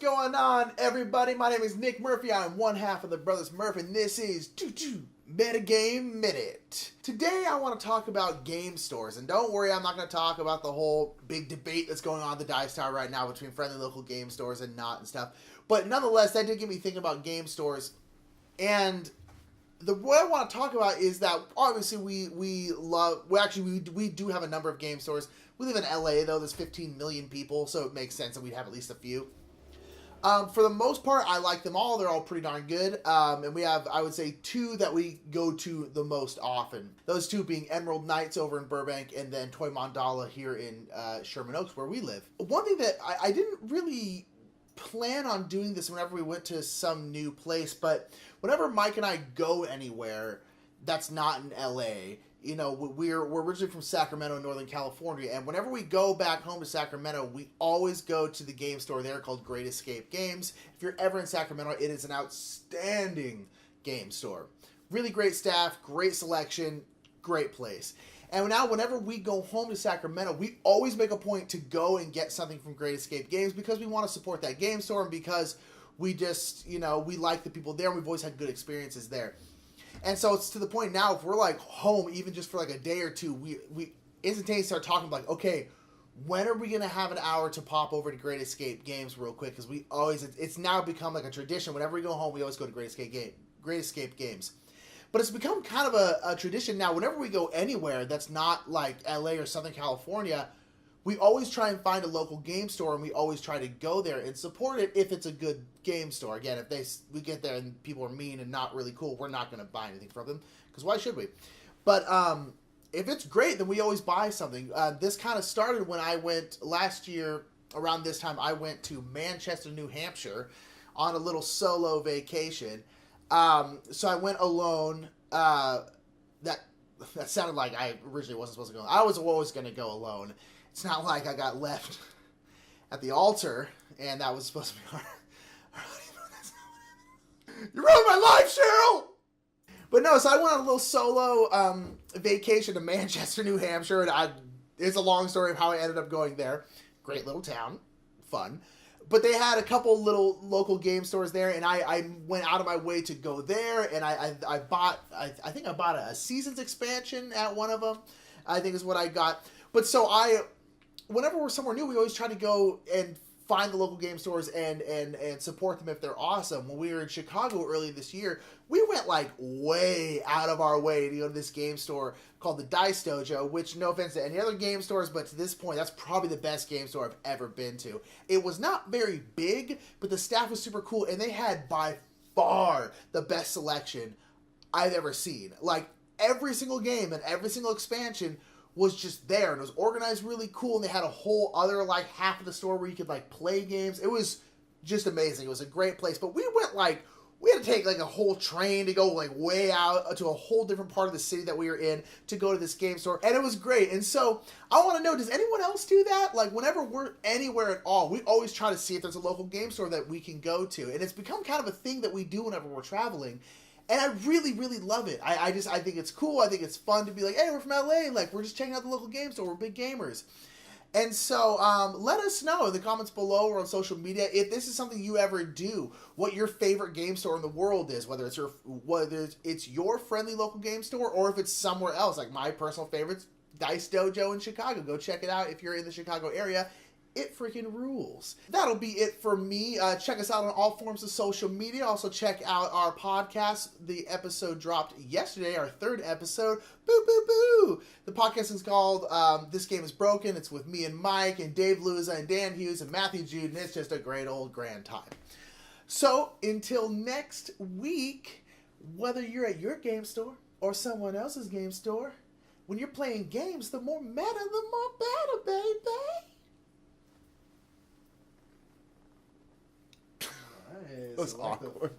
going on, everybody? My name is Nick Murphy. I'm one half of the Brothers Murph, and this is Metagame Minute. Today, I want to talk about game stores, and don't worry, I'm not going to talk about the whole big debate that's going on at the Dice Tower right now between friendly local game stores and not and stuff. But nonetheless, that did get me thinking about game stores, and what I want to talk about is that obviously we do have a number of game stores. We live in LA though. There's 15 million people, so it makes sense that we'd have at least a few. For the most part, I like them all. They're all pretty darn good. And we have, I would say, two that we go to the most often. Those two being Emerald Knights over in Burbank and then Toy Mandala here in Sherman Oaks, where we live. One thing that I didn't really plan on doing this whenever we went to some new place, but whenever Mike and I go anywhere that's not in LA, you know, we're originally from Sacramento, Northern California, and whenever we go back home to Sacramento, we always go to the game store there called Great Escape Games. If you're ever in Sacramento, it is an outstanding game store. Really great staff, great selection, great place. And now whenever we go home to Sacramento, we always make a point to go and get something from Great Escape Games because we want to support that game store and because we just, you know, we like the people there and we've always had good experiences there. And so it's to the point now, if we're like home, even just for like a day or two, we instantaneously start talking like, okay, when are we going to have an hour to pop over to Great Escape Games real quick? Because we always, it's now become like a tradition. Whenever we go home, we always go to Great Escape Games. But it's become kind of a tradition now. Whenever we go anywhere that's not like LA or Southern California, we always try and find a local game store, and we always try to go there and support it if it's a good game store. Again, if we get there and people are mean and not really cool, we're not going to buy anything from them, because why should we? But if it's great, then we always buy something. This kind of started when I went last year, around this time, I went to Manchester, New Hampshire on a little solo vacation. So I went alone. That sounded like I originally wasn't supposed to go. I was always going to go alone. It's not like I got left at the altar, and that was supposed to be hard. You ruined my life, Cheryl! But no, so I went on a little solo vacation to Manchester, New Hampshire, and it's a long story of how I ended up going there. Great little town. Fun. But they had a couple little local game stores there, and I went out of my way to go there, and I think I bought a Seasons expansion at one of them, I think is what I got. But so whenever we're somewhere new, we always try to go and find the local game stores and support them if they're awesome. When we were in Chicago earlier this year, we went like way out of our way to go to this game store called the Dice Dojo, which, no offense to any other game stores, but to this point, that's probably the best game store I've ever been to. It was not very big, but the staff was super cool, and they had by far the best selection I've ever seen. Like, every single game and every single expansion was just there, and it was organized really cool, and they had a whole other, like, half of the store where you could, like, play games. It was just amazing. It was a great place, but we went, like, we had to take, like, a whole train to go, like, way out to a whole different part of the city that we were in to go to this game store, and it was great. And so, I want to know, does anyone else do that? Like, whenever we're anywhere at all, we always try to see if there's a local game store that we can go to, and it's become kind of a thing that we do whenever we're traveling. And I really, really love it. I think it's cool. I think it's fun to be like, hey, we're from LA. Like, we're just checking out the local game store. We're big gamers. And so let us know in the comments below or on social media if this is something you ever do, what your favorite game store in the world is, whether it's your friendly local game store or if it's somewhere else. Like, my personal favorite's Dice Dojo in Chicago. Go check it out if you're in the Chicago area. It freaking rules. That'll be it for me. Check us out on all forms of social media. Also check out our podcast. The episode dropped yesterday, our third episode. Boo, boo, boo. The podcast is called This Game is Broken. It's with me and Mike and Dave Luza and Dan Hughes and Matthew Jude, and it's just a great old grand time. So until next week, whether you're at your game store or someone else's game store, when you're playing games, the more meta, the more better, baby. It was awkward.